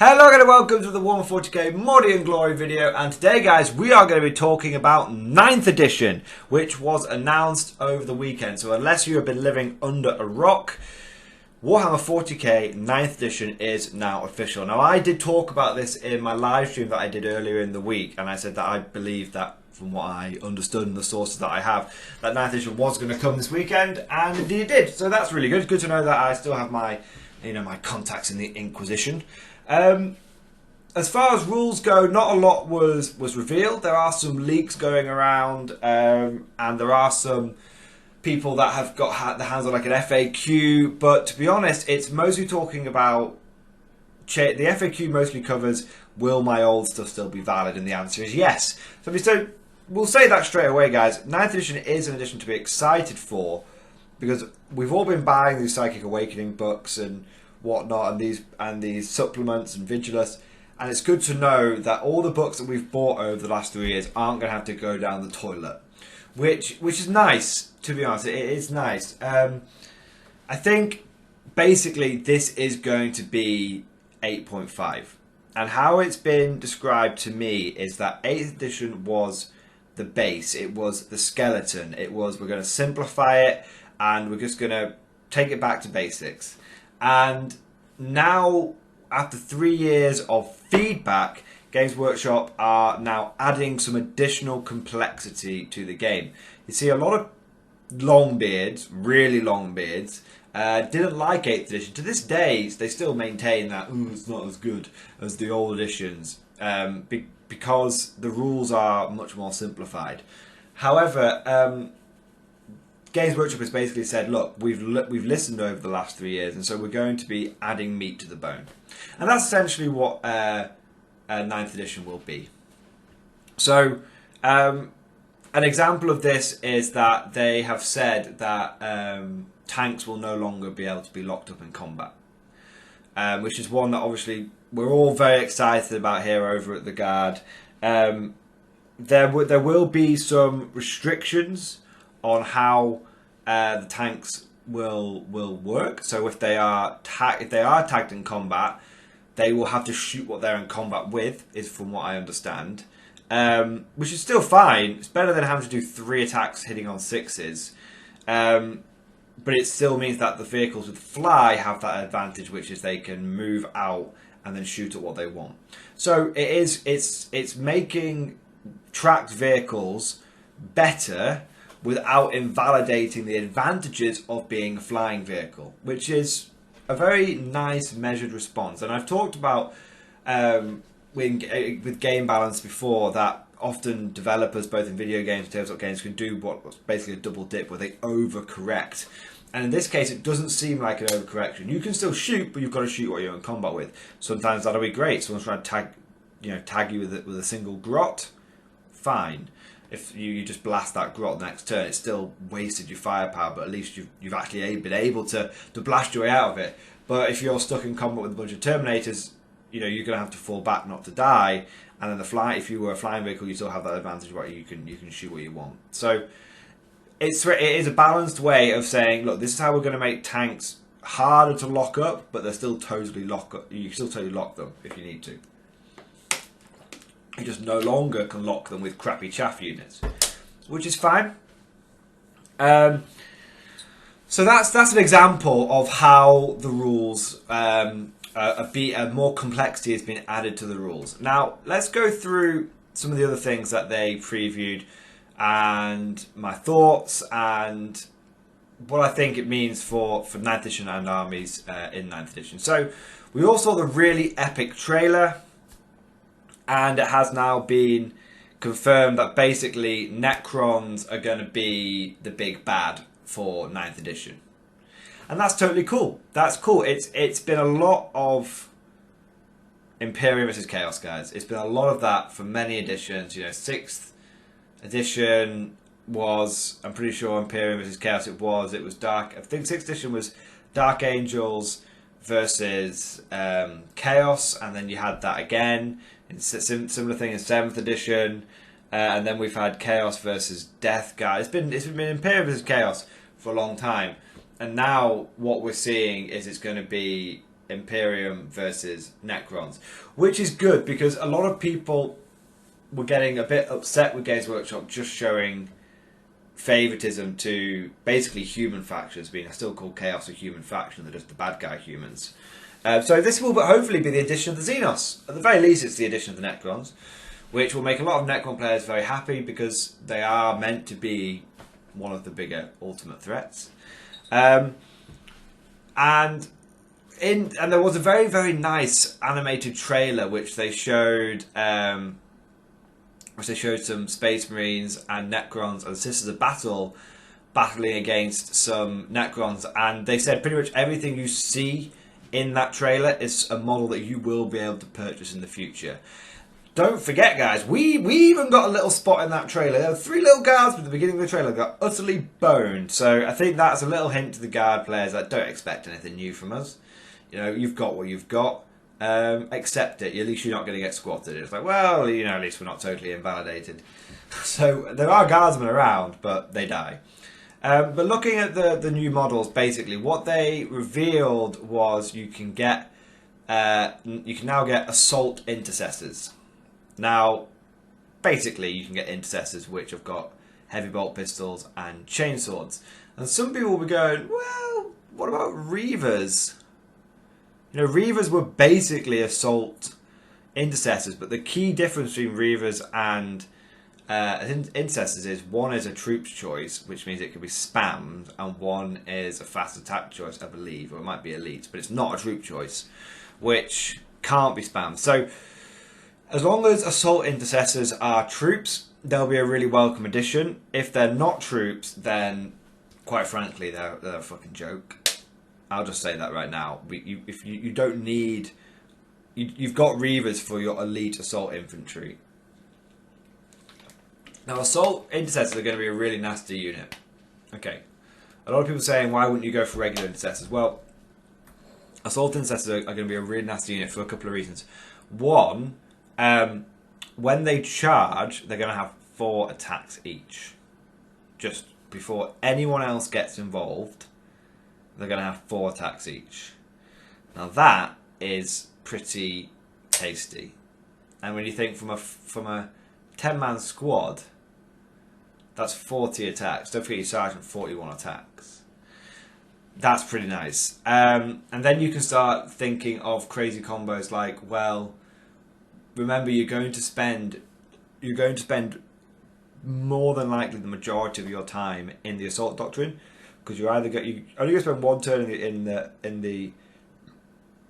Hello and welcome to the Warhammer 40k Mordian Glory video, and today guys we are going to be talking about 9th edition, which was announced over the weekend. So unless you have been living under a rock, Warhammer 40k 9th edition is now official. Now I did talk about this in my live stream that I did earlier in the week, and I said that I believe that from what I understood and the sources that I have, that 9th edition was going to come this weekend, and indeed it did. So that's really good. Good to know that I still have my, my contacts in the Inquisition. As far as rules go, not a lot was revealed. There are some leaks going around, and there are some people that have got their hands on like an FAQ, but to be honest, it's mostly talking about the FAQ mostly covers, will my old stuff still be valid, and the answer is yes. So we'll say that straight away, guys. 9th edition is an edition to be excited for, because we've all been buying these Psychic Awakening books and whatnot, and these supplements and Vigilus, and it's good to know that all the books that we've bought over the last 3 years aren't going to have to go down the toilet, which is nice. To be honest, it is nice. I think basically this is going to be 8.5, and how it's been described to me is that 8th edition was the base, it was the skeleton, it was we're going to simplify it and we're just going to take it back to basics. And now, after 3 years of feedback, Games Workshop are now adding some additional complexity to the game. You see a lot of long beards, really long beards, didn't like 8th edition. To this day, they still maintain that it's not as good as the old editions, because the rules are much more simplified. However, Games Workshop has basically said, look, we've listened over the last 3 years, and so we're going to be adding meat to the bone. And that's essentially what 9th edition will be. So, an example of this is that they have said that tanks will no longer be able to be locked up in combat, which is one that obviously we're all very excited about here over at the Guard. There will be some restrictions on how the tanks will work. So if they are tagged in combat, they will have to shoot what they're in combat with, is from what I understand, which is still fine. It's better than having to do 3 attacks hitting on 6s, but it still means that the vehicles with fly have that advantage, which is they can move out and then shoot at what they want. So it's making tracked vehicles better without invalidating the advantages of being a flying vehicle, which is a very nice measured response. And I've talked about with game balance before, that often developers both in video games and tabletop games can do what's basically a double dip, where they overcorrect. And in this case, it doesn't seem like an overcorrection. You can still shoot, but you've got to shoot what you're in combat with. Sometimes that'll be great. Someone's trying to tag you with a single grot, fine. If you just blast that grot next turn, it's still wasted your firepower, but at least you've actually been able to blast your way out of it. But if you're stuck in combat with a bunch of Terminators, you're going to have to fall back not to die. And then if you were a flying vehicle, you still have that advantage where you can shoot what you want. So it is a balanced way of saying, look, this is how we're going to make tanks harder to lock up, but they're still totally lock up. You can still totally lock them if you need to. You just no longer can lock them with crappy chaff units, which is fine. So that's an example of how the rules, more complexity has been added to the rules. Now let's go through some of the other things that they previewed, and my thoughts, and what I think it means for 9th edition and armies in 9th edition. So we all saw the really epic trailer, and it has now been confirmed that basically Necrons are going to be the big bad for 9th edition. And that's totally cool. That's cool. It's been a lot of Imperium versus Chaos, guys. It's been a lot of that for many editions. 6th edition was, I'm pretty sure Imperium versus Chaos it was dark. I think 6th edition was Dark Angels versus Chaos, and then you had that again. Similar thing in 7th edition, and then we've had Chaos versus Death Guard. It's been Imperium versus Chaos for a long time, and now what we're seeing is it's going to be Imperium versus Necrons, which is good because a lot of people were getting a bit upset with Games Workshop just showing favoritism to basically human factions, being still called Chaos a human faction, they're just the bad guy humans. So this will hopefully be the addition of the Xenos. At the very least, it's the addition of the Necrons, which will make a lot of Necron players very happy because they are meant to be one of the bigger ultimate threats. And there was a very, very nice animated trailer which they showed some Space Marines and Necrons and Sisters of Battle battling against some Necrons, and they said pretty much everything you see in that trailer is a model that you will be able to purchase in the future. Don't forget, guys, we even got a little spot in that trailer. There were 3 little guards at the beginning of the trailer that got utterly boned. So I think that's a little hint to the guard players that don't expect anything new from us. You know, you've got what you've got. Accept it. At least you're not going to get squatted. It's like, well, you know, at least we're not totally invalidated. So there are guardsmen around, but they die. But looking at the new models, basically what they revealed was you can now get assault intercessors. Now, basically, you can get intercessors which have got heavy bolt pistols and chainswords. And some people will be going, well, what about Reavers? You know, Reavers were basically assault intercessors, but the key difference between Reavers and intercessors is one is a troops choice, which means it can be spammed, and one is a fast attack choice, I believe, or it might be elite, but it's not a troop choice, which can't be spammed. So, as long as assault intercessors are troops, they'll be a really welcome addition. If they're not troops, then, quite frankly, they're a fucking joke. I'll just say that right now. You don't need... You've got Reavers for your elite assault infantry. Now, assault intercessors are going to be a really nasty unit. Okay. A lot of people are saying, why wouldn't you go for regular intercessors? Well, assault intercessors are going to be a really nasty unit for a couple of reasons. One, when they charge, they're going to have 4 attacks each. Just before anyone else gets involved, they're going to have 4 attacks each. Now that is pretty tasty. And when you think from a 10-man squad, that's 40 attacks. Don't forget your sergeant, 41 attacks. That's pretty nice. And then you can start thinking of crazy combos like, well, remember you're going to spend more than likely the majority of your time in the assault doctrine, because you only going to spend 1 turn in the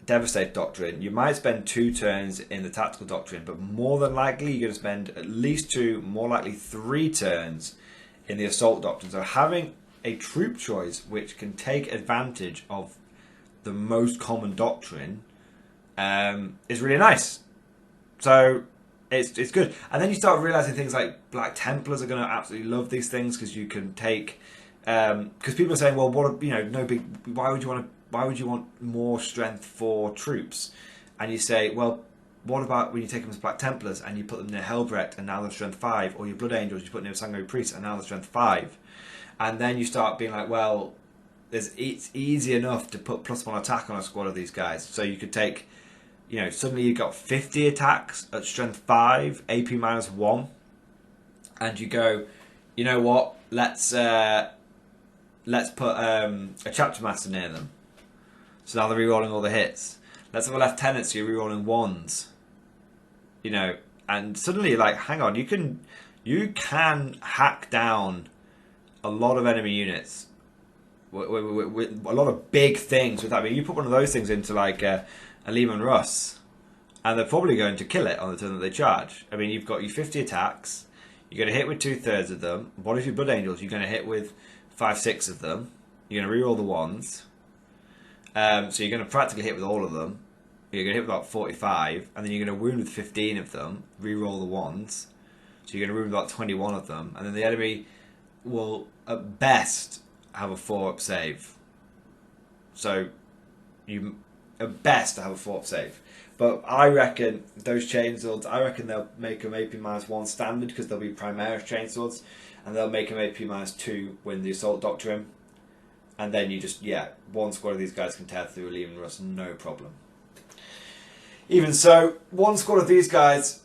devastate doctrine. You might spend 2 turns in the tactical doctrine, but more than likely you're going to spend at least 2, more likely 3 turns in the assault doctrine. So having a troop choice which can take advantage of the most common doctrine is really nice. So it's good. And then you start realizing things like Black Templars are going to absolutely love these things, because you can take because people are saying, well, what, you know, no big, why would you want more strength for troops? And you say, well, what about when you take them as Black Templars and you put them near Helbrecht and now they're strength 5, or your Blood Angels you put near Sanguinary Priests and now they're strength 5, and then you start being like, well, it's easy enough to put +1 attack on a squad of these guys. So you could take, you know, suddenly you've got 50 attacks at strength 5, AP -1, and you go, you know what, let's put a chapter master near them. So now they're rerolling all the hits. Let's have a lieutenant, so you're rerolling 1s. You know, and suddenly you're like, hang on, you can hack down a lot of enemy units with a lot of big things with that. I mean, you put one of those things into like a Lehman Russ, and they're probably going to kill it on the turn that they charge. I mean, you've got your 50 attacks, you're going to hit with 2/3 of them. What if your Blood Angels? You're going to hit with 5-6 of them. You're going to reroll the 1s. So you're going to practically hit with all of them. You're going to hit with about 45, and then you're going to wound with 15 of them, re-roll the 1s. So you're going to wound with about 21 of them, and then the enemy will, at best, have a 4-up save. So, you, at best, have a 4-up save. But I reckon those chainswords, I reckon they'll make them AP -1 standard, because they'll be Primaris chainswords, and they'll make them AP -2 when the Assault Doctrine. And then you just, yeah, one squad of these guys can tear through a Leman Russ, no problem. Even so, one squad of these guys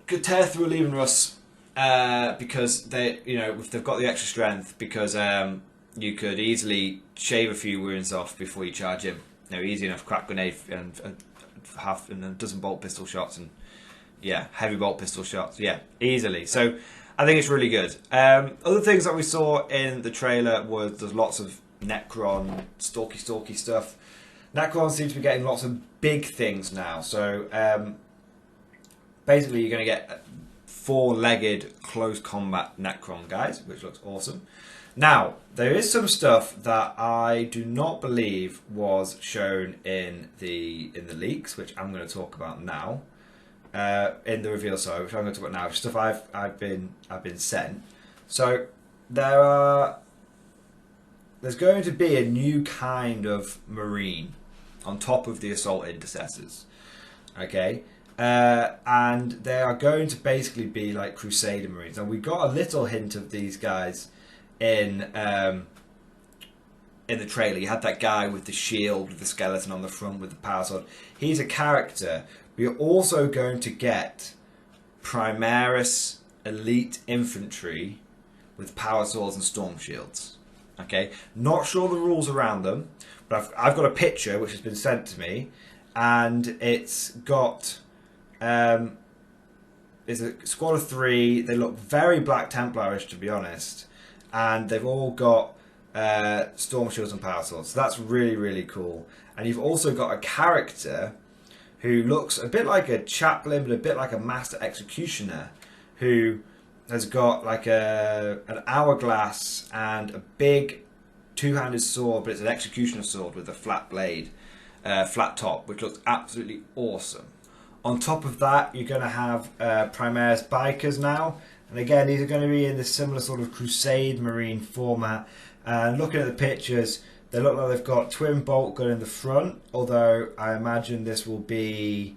could tear through a Leman Russ because they, you know, if they've got the extra strength, because you could easily shave a few wounds off before you charge him. You know, easy enough, crack grenade and half and a dozen bolt pistol shots and yeah, heavy bolt pistol shots, yeah, easily. So I think it's really good. Other things that we saw in the trailer was there's lots of Necron stalky stuff. Necron seems to be getting lots of big things now. So basically, you're going to get 4-legged close combat Necron guys, which looks awesome. Now, there is some stuff that I do not believe was shown in the leaks, which I'm going to talk about now. In the reveal, sorry, which I'm going to talk about now. Stuff I've been sent. So there's going to be a new kind of Marine on top of the assault intercessors. Okay. And they are going to basically be like Crusader Marines. And we got a little hint of these guys in the trailer. You had that guy with the shield, with the skeleton on the front, with the power sword. He's a character. We're also going to get Primaris elite infantry with power swords and storm shields. Okay, not sure the rules around them, but I've got a picture which has been sent to me, and it's got it's a squad of 3. They look very Black Templarish, to be honest, and they've all got storm shields and power swords. So that's really, really cool. And you've also got a character who looks a bit like a chaplain, but a bit like a master executioner, who has got like an hourglass and a big two-handed sword, but it's an executioner sword with a flat blade, flat top, which looks absolutely awesome. On top of that, you're going to have Primaris Bikers now. And again, these are going to be in this similar sort of Crusade Marine format. And looking at the pictures, they look like they've got twin bolt gun in the front, although I imagine this will be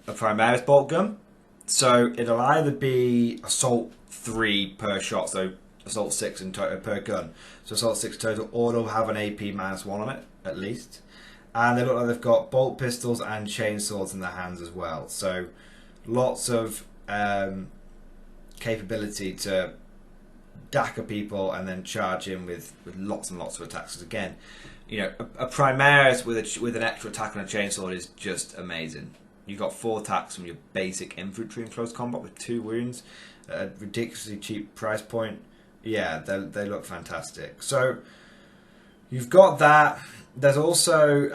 a Primaris bolt gun. So it'll either be Assault 3 per shot, so Assault 6 in total per gun. So Assault 6 total, or they'll have an AP -1 on it, at least. And they look like they've got bolt pistols and chainsaws in their hands as well. So lots of capability to dagger people and then charge in with lots and lots of attacks. Because again, you know, a Primaris with an extra attack and a chainsaw is just amazing. You've got 4 attacks from your basic infantry in close combat with 2 wounds at a ridiculously cheap price point. Yeah, they look fantastic. So you've got that. There's also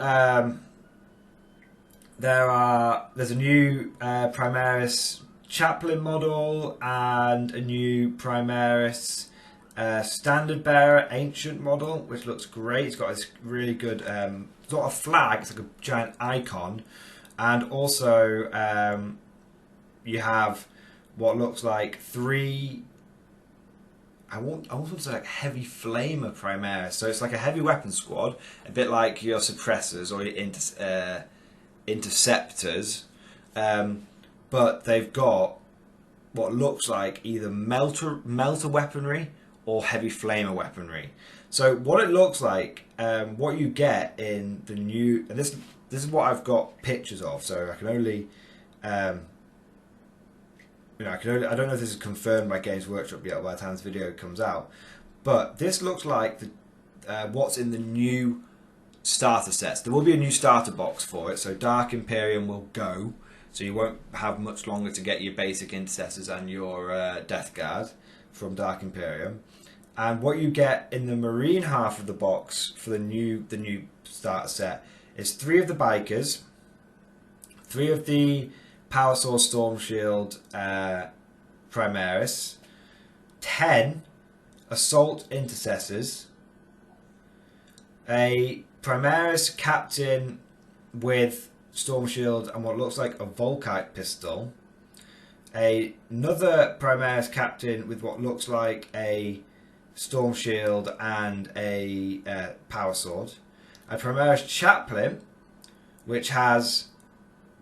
there's a new Primaris chaplain model and a new Primaris standard bearer ancient model, which looks great. It's got this really good sort of flag. It's like a giant icon, and also you have what looks like 3. I want to say like heavy flamer Primaris. So it's like a heavy weapon squad, a bit like your suppressors or your interceptors, but they've got what looks like either melter weaponry or heavy flamer weaponry. So what it looks like, what you get in the new, and this is what I've got pictures of. So I can only. I don't know if this is confirmed by Games Workshop yet by the time this video comes out, but this looks like what's in the new starter sets. There will be a new starter box for it, so Dark Imperium will go, so you won't have much longer to get your basic intercessors and your Death Guard from Dark Imperium. And what you get in the Marine half of the box for the new starter set is 3 of the Bikers, 3 of the Power Sword Storm Shield Primaris, 10 Assault Intercessors, a Primaris Captain with Storm Shield and what looks like a Volkite pistol, another Primaris Captain with what looks like a Storm Shield and a Power Sword, a Primaris Chaplain which has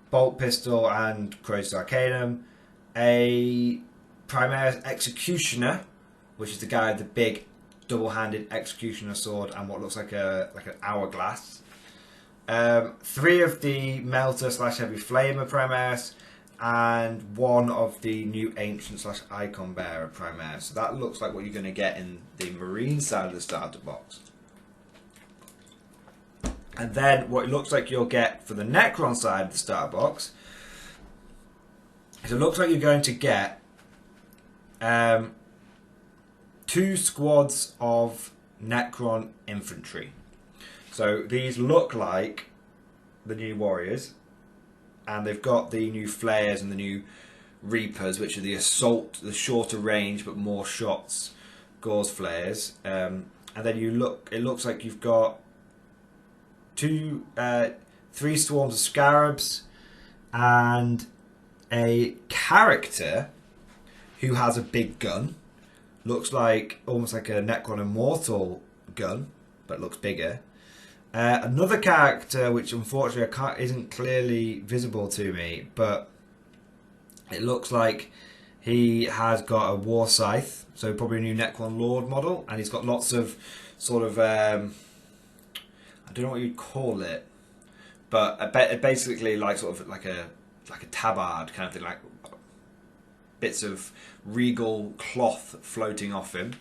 bolt pistol and Crozius Arcanum, a Primaris Executioner, which is the guy with the big double-handed executioner sword and what looks like an hourglass. 3 of the melter / heavy flamer primaires, and 1 of the new ancient / icon bearer primaires. So that looks like what you're going to get in the marine side of the starter box. And then what it looks like you'll get for the Necron side of the starter box is it looks like you're going to get 2 squads of Necron infantry. So these look like the new warriors, and they've got the new flares and the new reapers, which are the assault, the shorter range but more shots gauze flares. And then it looks like you've got 3 swarms of scarabs and a character who has a big gun. Looks like almost like a Necron Immortal gun, but looks bigger. Another character, which unfortunately isn't clearly visible to me, but it looks like he has got a war scythe, so probably a new Necron Lord model, and he's got lots of sort of I don't know what you'd call it, but basically like sort of like a tabard kind of thing, like bits of regal cloth floating off him.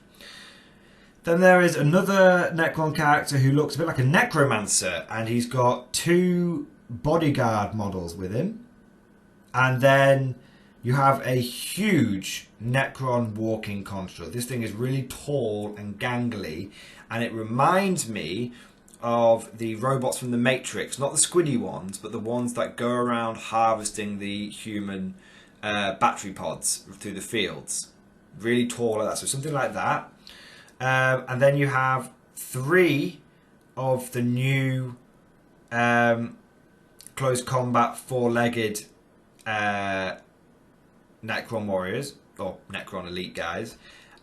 Then there is another Necron character who looks a bit like a necromancer, and he's got 2 bodyguard models with him. And then you have a huge Necron walking construct. This thing is really tall and gangly, and it reminds me of the robots from the Matrix, not the squiddy ones, but the ones that go around harvesting the human battery pods through the fields. Really tall like that, so something like that. And then you have 3 of the new close combat 4-legged Necron warriors, or Necron elite guys,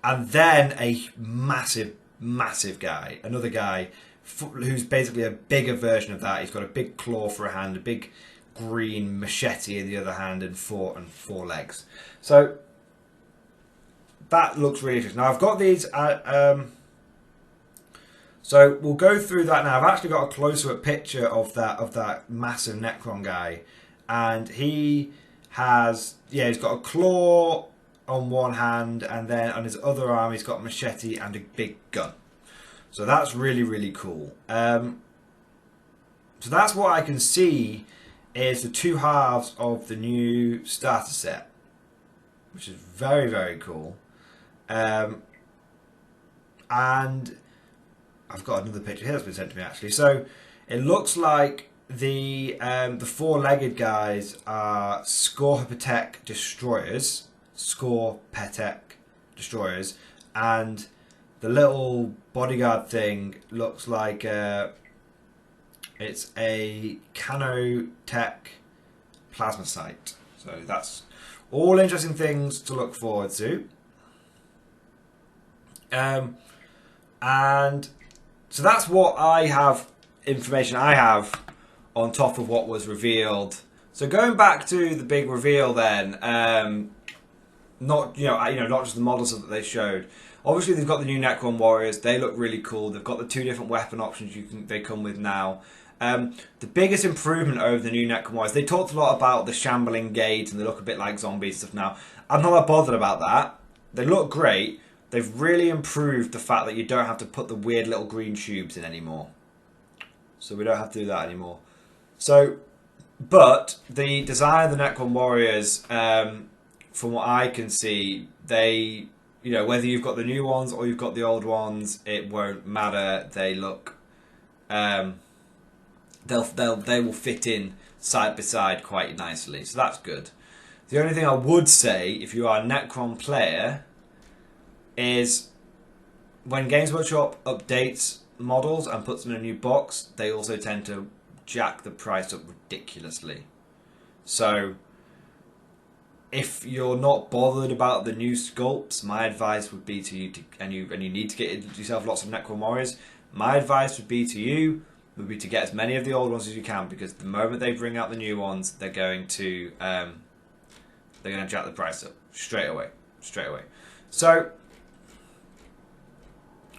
and then a massive guy, another guy who's basically a bigger version of that. He's got a big claw for a hand, a big green machete in the other hand, and 4 legs. So that looks really interesting. Now I've got these. So we'll go through that now. I've actually got a closer-up picture of that massive Necron guy, and he has he's got a claw on one hand, and then on his other arm he's got a machete and a big gun. So that's really cool. So that's what I can see is the 2 halves of the new starter set, which is very cool. And I've got another picture here that's been sent to me actually. So it looks like the 4-legged guys are Scorpetek destroyers, and the little bodyguard thing looks like it's a Canotech plasma sight. So that's all interesting things to look forward to. And so that's what information I have on top of what was revealed. So going back to the big reveal then, not just the models that they showed. Obviously they've got the new Necron warriors. They look really cool. They've got the 2 different weapon options they come with now. The biggest improvement over the new Necron warriors, they talked a lot about the shambling gauge and they look a bit like zombies and stuff now. I'm not that bothered about that. They look great. They've really improved the fact that you don't have to put the weird little green tubes in anymore. So we don't have to do that anymore. So, but the design of the Necron warriors, from what I can see, they, whether you've got the new ones or you've got the old ones, it won't matter. They look, they will fit in side by side quite nicely. So that's good. The only thing I would say, if you are a Necron player, is when Games Workshop updates models and puts them in a new box, they also tend to jack the price up ridiculously. So if you're not bothered about the new sculpts, my advice would be to you and you need to get yourself lots of Necron warriors, my advice would be to get as many of the old ones as you can, because the moment they bring out the new ones, they're going to jack the price up straight away. So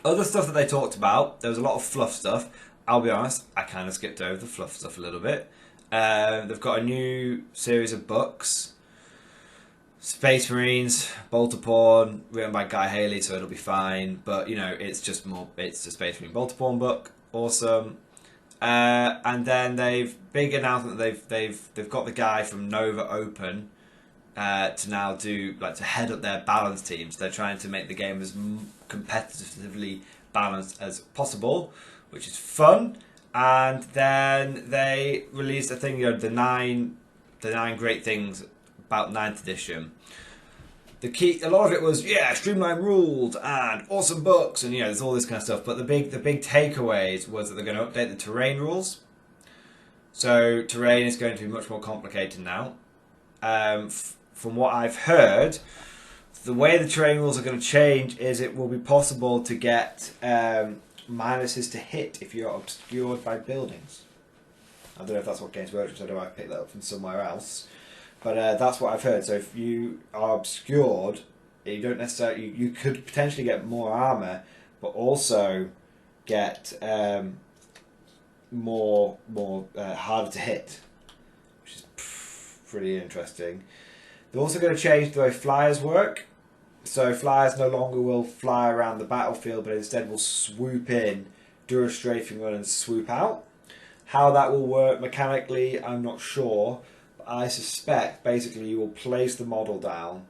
Other stuff that they talked about, there was a lot of fluff stuff. I'll be honest, I kind of skipped over the fluff stuff a little bit. They've got a new series of books. Space Marines, Bolter Porn, written by Guy Haley, so it'll be fine. But, you know, it's just more, it's a Space Marine Bolter Porn book. Awesome. And then big announcement that they've got the guy from Nova Open to now do, like, to head up their balance teams. They're trying to make the game as competitively balanced as possible, which is fun. And then they released a thing, you know, the nine great things about 9th edition. The key, a lot of it was, yeah, streamlined rules and awesome books, and, you know, there's all this kind of stuff. But the big takeaways was that they're going to update the terrain rules. So terrain is going to be much more complicated now. From what I've heard, the way the terrain rules are going to change is it will be possible to get minuses to hit if you're obscured by buildings. I don't know if that's what Games Workshop said, or I picked that up from somewhere else. But that's what I've heard. So if you are obscured, you don't necessarily. You could potentially get more armor, but also get more harder to hit, which is pretty interesting. They're also going to change the way flyers work. So flyers no longer will fly around the battlefield, but instead will swoop in, do a strafing run, and swoop out. How that will work mechanically, I'm not sure. I suspect basically you will place the model down.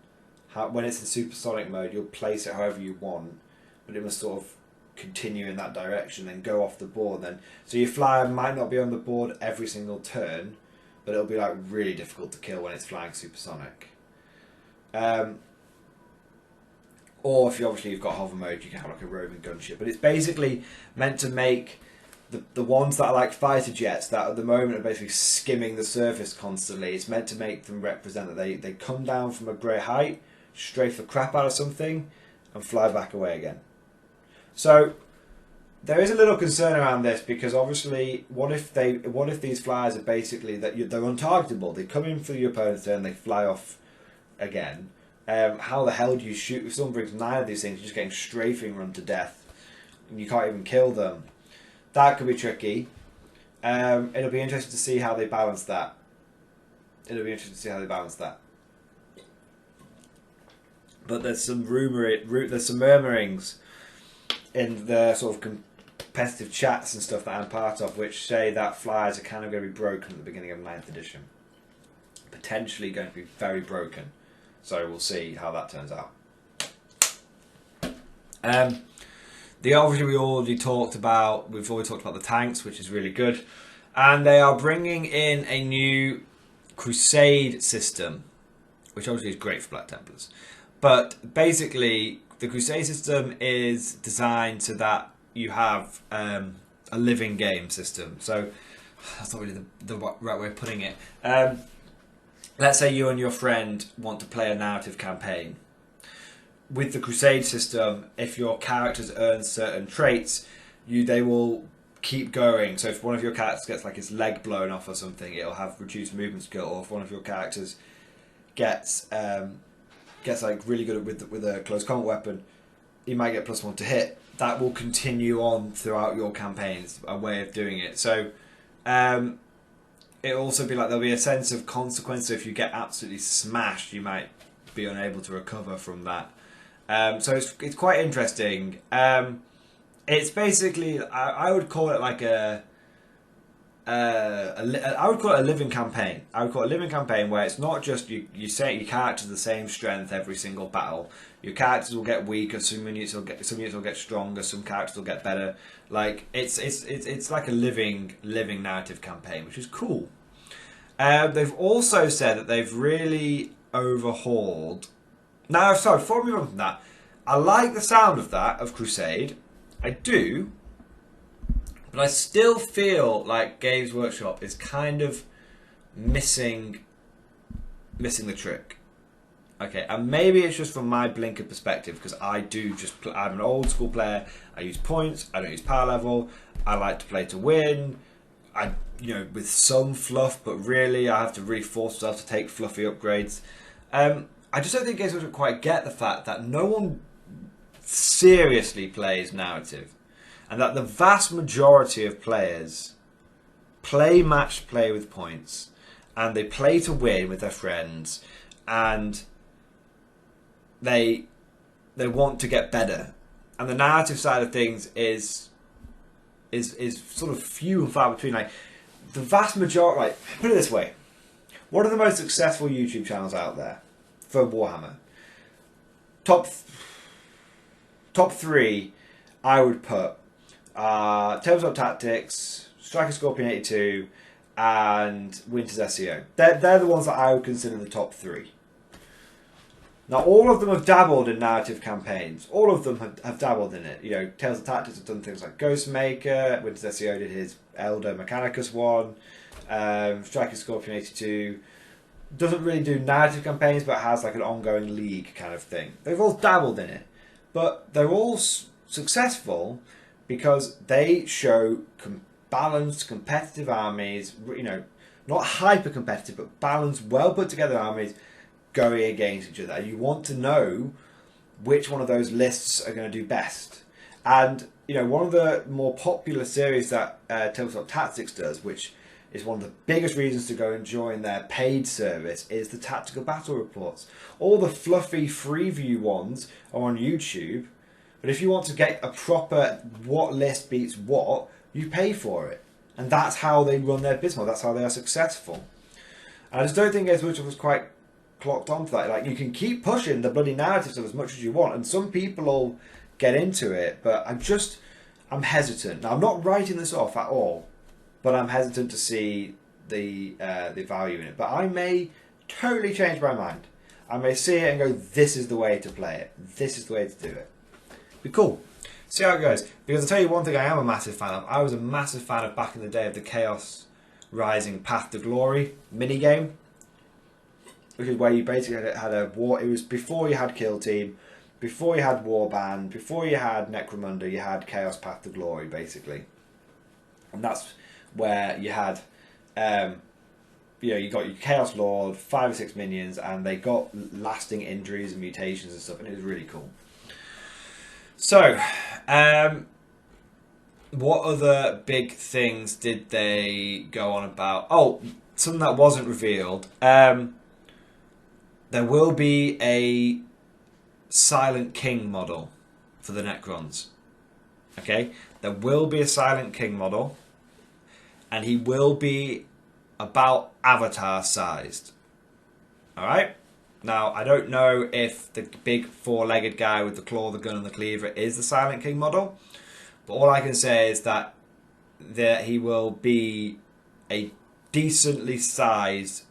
When it's in supersonic mode, you'll place it however you want, but it must sort of continue in that direction, then go off the board. Then, so your flyer might not be on the board every single turn, but it'll be like really difficult to kill when it's flying supersonic. Or if you've got hover mode, you can have like a roving gunship. But it's basically meant to make the ones that are like fighter jets that at the moment are basically skimming the surface constantly. It's meant to make them represent that they come down from a great height, strafe the crap out of something, and fly back away again. So there is a little concern around this, because obviously, what if these flyers are basically they're untargetable? They come in for your opponent's turn, they fly off again. How the hell do you shoot? If someone brings 9 of these things, you're just getting strafing run to death, and you can't even kill them. That could be tricky. It'll be interesting to see how they balance that. But there's some there's some murmurings in the sort of competitive chats and stuff that I'm part of, which say that flyers are kind of going to be broken at the beginning of 9th edition. Potentially going to be very broken. So we'll see how that turns out. We've already talked about the tanks, which is really good. And they are bringing in a new crusade system, which obviously is great for Black Templars. But basically, the crusade system is designed so that you have a living game system. So that's not really the right way of putting it. Let's say you and your friend want to play a narrative campaign. With the crusade system, if your characters earn certain traits, they will keep going. So if one of your characters gets like his leg blown off or something, it'll have reduced movement skill. Or if one of your characters gets like really good with a close combat weapon, you might get +1 to hit. That will continue on throughout your campaigns. A way of doing it. So it'll also be like there'll be a sense of consequence. So if you get absolutely smashed, you might be unable to recover from that. So it's quite interesting. It's basically I would call it like I would call it a living campaign. I would call it a living campaign where it's not just you set your characters the same strength every single battle. Your characters will get weaker. Some units will get stronger. Some characters will get better. Like it's like a living narrative campaign, which is cool. They've also said that they've really overhauled. Now, sorry, before we move on from that, I like the sound of that, of Crusade. I do. But I still feel like Games Workshop is kind of missing the trick. Okay, and maybe it's just from my blinker perspective, because I'm an old school player. I use points, I don't use power level. I like to play to win. With some fluff, but really I have to really force myself to take fluffy upgrades. I just don't think Games Workshop quite get the fact that no one seriously plays narrative, and that the vast majority of players play match play with points, and they play to win with their friends, and they want to get better. And the narrative side of things is sort of few and far between. Like the vast majority, like put it this way, what are the most successful YouTube channels out there for Warhammer? Top three, I would put Tabletop Tactics, Striker Scorpion 82, and Winter's SEO. They're the ones that I would consider the top three. Now, all of them have dabbled in narrative campaigns. All of them have dabbled in it. You know, Tales of Tactics have done things like Ghostmaker. Winter's SEO did his Elder Mechanicus one. Striker Scorpion 82 doesn't really do narrative campaigns, but has like an ongoing league kind of thing. They've all dabbled in it, but they're all successful because they show balanced, competitive armies. You know, not hyper competitive, but balanced, well put together armies going against each other. And you want to know which one of those lists are going to do best. And you know, one of the more popular series that Tabletop Tactics does, which is one of the biggest reasons to go and join their paid service, is the Tactical Battle Reports. All the fluffy free view ones are on YouTube, but if you want to get a proper what list beats what, you pay for it. And that's how they run their business. That's how they are successful. And I just don't think as much of us quite clocked onto that. Like, you can keep pushing the bloody narrative stuff as much as you want, and some people will get into it, but I'm hesitant. Now, I'm not writing this off at all, but I'm hesitant to see the value in it. But I may totally change my mind. I may see it and go, this is the way to play it. This is the way to do it. Be cool. See how it goes. Because I'll tell you one thing I am a massive fan of. I was a massive fan of back in the day of the Chaos Rising Path to Glory minigame, which is where you basically had a war. It was before you had Kill Team, before you had Warband, before you had Necromunda, you had Chaos Path to Glory, basically. And that's where you had, you know, you got your Chaos Lord, 5 or 6 minions, and they got lasting injuries and mutations and stuff, and it was really cool. So, what other big things did they go on about? Oh, something that wasn't revealed. There will be a Silent King model for the Necrons. Okay? There will be a Silent King model, and he will be about avatar sized. Alright? Now, I don't know if the big 4-legged guy with the claw, the gun, and the cleaver is the Silent King model, but all I can say is that he will be a decently sized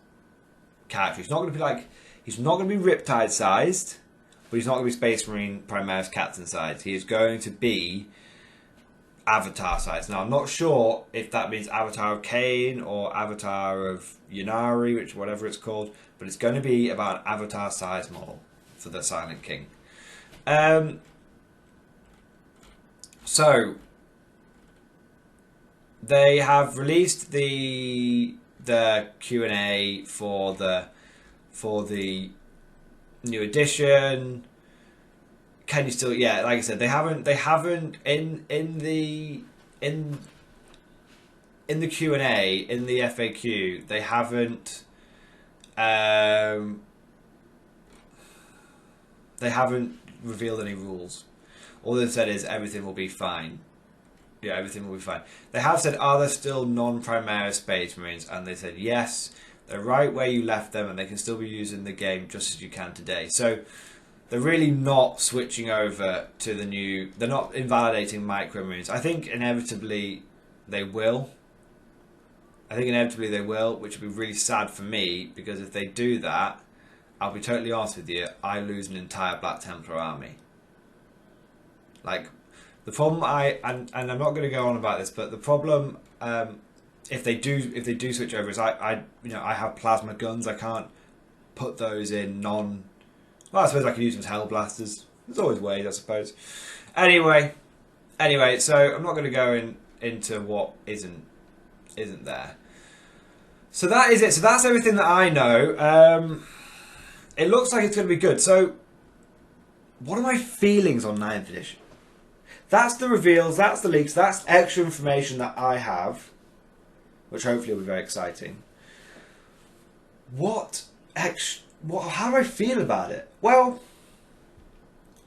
character. He's not going to be like, he's not going to be Riptide sized, but he's not going to be Space Marine Primaris Captain sized. He is going to be Avatar sized. Now, I'm not sure if that means Avatar of Cain or Avatar of Yunari, which whatever it's called, but it's going to be about an Avatar size model for the Silent King. So they have released the Q&A for the new edition. Can you still? Yeah, like I said, they haven't in the Q&A, in the FAQ, they haven't revealed any rules. All they've said is everything will be fine. Yeah, everything will be fine. They have said, are there still non-Primaris Space Marines? And they said yes, they're right where you left them, and they can still be used in the game just as you can today. So they're really not switching over to the new. They're not invalidating Micro Marines. I think inevitably they will. Which would be really sad for me, because if they do that, I'll be totally honest with you, I lose an entire Black Templar army. Like, the problem and I'm not going to go on about this, but the problem if they do switch over is I have plasma guns. I can't put those in non. Well, I suppose I can use them as hell blasters. There's always ways, I suppose. Anyway, so I'm not going to go into what isn't there. So that is it. So that's everything that I know. It looks like it's going to be good. So what are my feelings on 9th edition? That's the reveals, that's the leaks, that's extra information that I have, which hopefully will be very exciting. How do I feel about it? Well,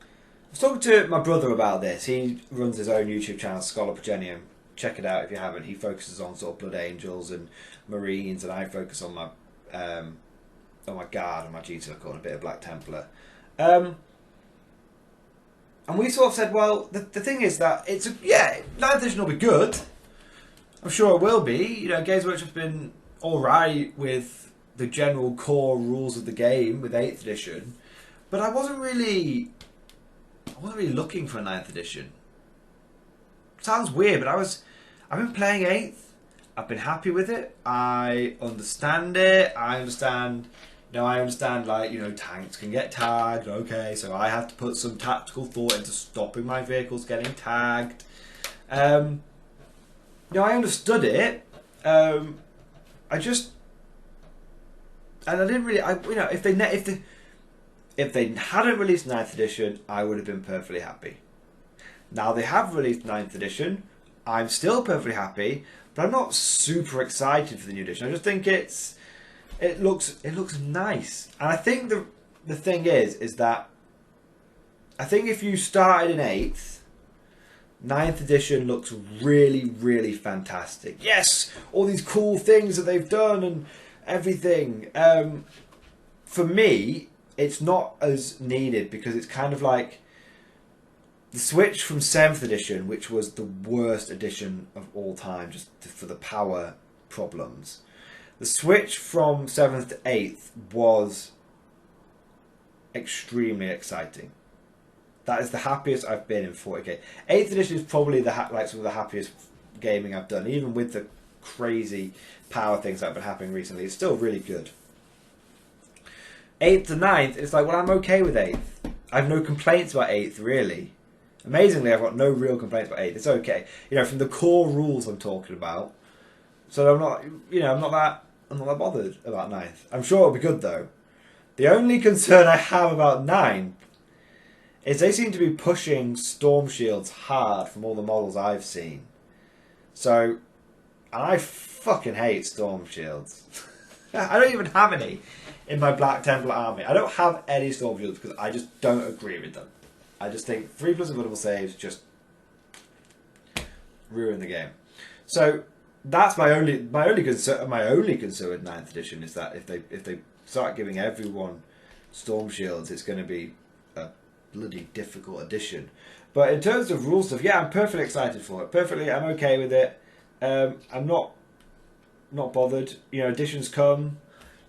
I was talking to my brother about this. He runs his own YouTube channel, Scholar Progenium. Check it out if you haven't. He focuses on sort of Blood Angels and Marines, and I focus on my Guard and my GTLK and a bit of Black Templar. And we sort of said, well, the thing is that 9th edition will be good. I'm sure it will be. You know, Games Workshop's been alright with the general core rules of the game with 8th edition, but I wasn't really looking for a 9th edition. Sounds weird, but I've been playing 8th. I've been happy with it. I understand it. I understand like, you know, tanks can get tagged. Okay, so I have to put some tactical thought into stopping my vehicles getting tagged. I understood it. I didn't really. If they hadn't released 9th edition, I would have been perfectly happy. Now they have released 9th edition. I'm still perfectly happy, but I'm not super excited for the new edition. I just think it looks nice, and I think the thing is that I think if you started in 8th, 9th edition looks really, really fantastic. Yes, all these cool things that they've done and everything. For me, it's not as needed because it's kind of like the switch from 7th edition, which was the worst edition of all time, just for the power problems. The switch from 7th to 8th was extremely exciting. That is the happiest I've been in 40k. 8th edition is probably some of the happiest gaming I've done, even with the crazy power things that have been happening recently. It's still really good. 8th to 9th, it's like, well, I'm okay with 8th. I have no complaints about 8th, really. Amazingly, I've got no real complaints about 8th. It's okay. You know, from the core rules I'm talking about. So I'm not that bothered about 9th. I'm sure it'll be good, though. The only concern I have about 9th is they seem to be pushing Storm Shields hard from all the models I've seen. So, and I fucking hate Storm Shields. I don't even have any in my Black Templar army. I don't have any Storm Shields because I just don't agree with them. I just think 3+ avoidable saves just ruin the game. So that's my only concern. My only concern with 9th edition is that if they start giving everyone Storm Shields, it's going to be a bloody difficult edition. But in terms of rule stuff, yeah, I'm perfectly excited for it. I'm okay with it. I'm not bothered. You know, editions come,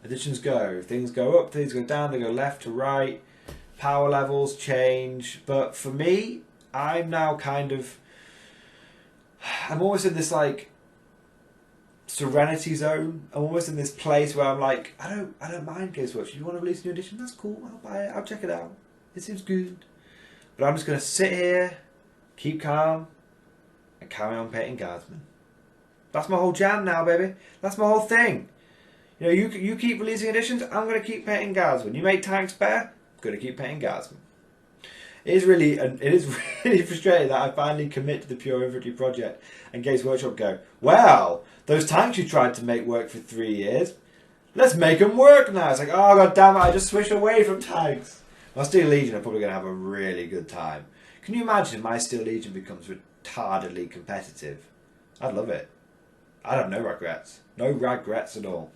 editions go. Things go up, things go down, they go left to right. Power levels change. But for me, I'm now I'm almost in this like serenity zone. I'm almost in this place where I'm like, I don't mind Games Workshop. You want to release a new edition? That's cool. I'll buy it. I'll check it out. It seems good. But I'm just going to sit here, keep calm, and carry on painting Guardsmen. That's my whole jam now, baby. That's my whole thing. You know, you keep releasing editions, I'm going to keep painting Guardsmen. You make tanks better, I'm going to keep painting Guardsmen. It is really frustrating that I finally commit to the Pure Infantry project and Games Workshop go, well, those tanks you tried to make work for 3 years, let's make them work now. It's like, oh god damn it, I just switched away from tanks. My Steel Legion are probably going to have a really good time. Can you imagine if my Steel Legion becomes retardedly competitive? I'd love it. I'd have no regrets. No regrets at all.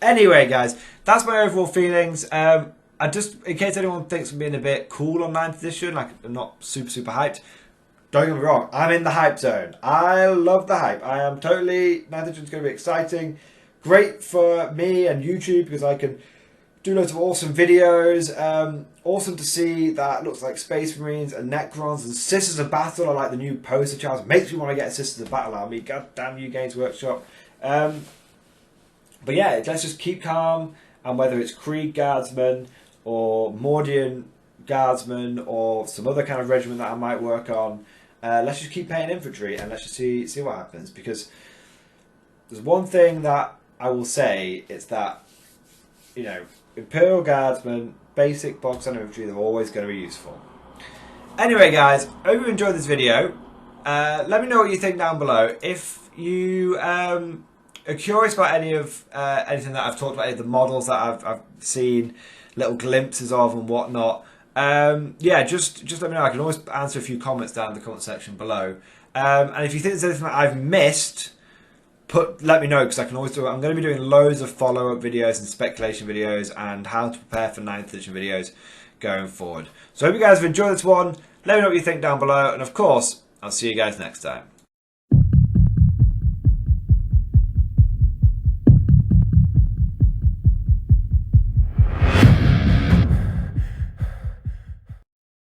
Anyway, guys, that's my overall feelings. I just, in case anyone thinks I'm being a bit cool on 9th edition, like I'm not super hyped, don't get me wrong, I'm in the hype zone. I love the hype. I am totally, 9th edition is going to be exciting. Great for me and YouTube because I can do loads of awesome videos. Awesome to see that looks like Space Marines and Necrons and Sisters of Battle. I like the new poster charts. Makes me want to get a Sisters of Battle army. God damn you, Games Workshop. But yeah, let's just keep calm. And whether it's Krieg Guardsmen or Mordian Guardsmen or some other kind of regiment that I might work on, let's just keep painting infantry and let's just see what happens. Because there's one thing that I will say, it's that, you know, Imperial Guardsmen, basic bog standard infantry, they're always going to be useful. Anyway, guys, hope you enjoyed this video. Let me know what you think down below. If you are curious about anything that I've talked about, any of the models that I've seen, little glimpses of and whatnot, yeah, just let me know. I can always answer a few comments down in the comment section below. And if you think there's anything that I've missed, let me know, because I can always do it. I'm going to be doing loads of follow-up videos and speculation videos and how to prepare for 9th edition videos going forward. So I hope you guys have enjoyed this one. Let me know what you think down below, and of course, I'll see you guys next time.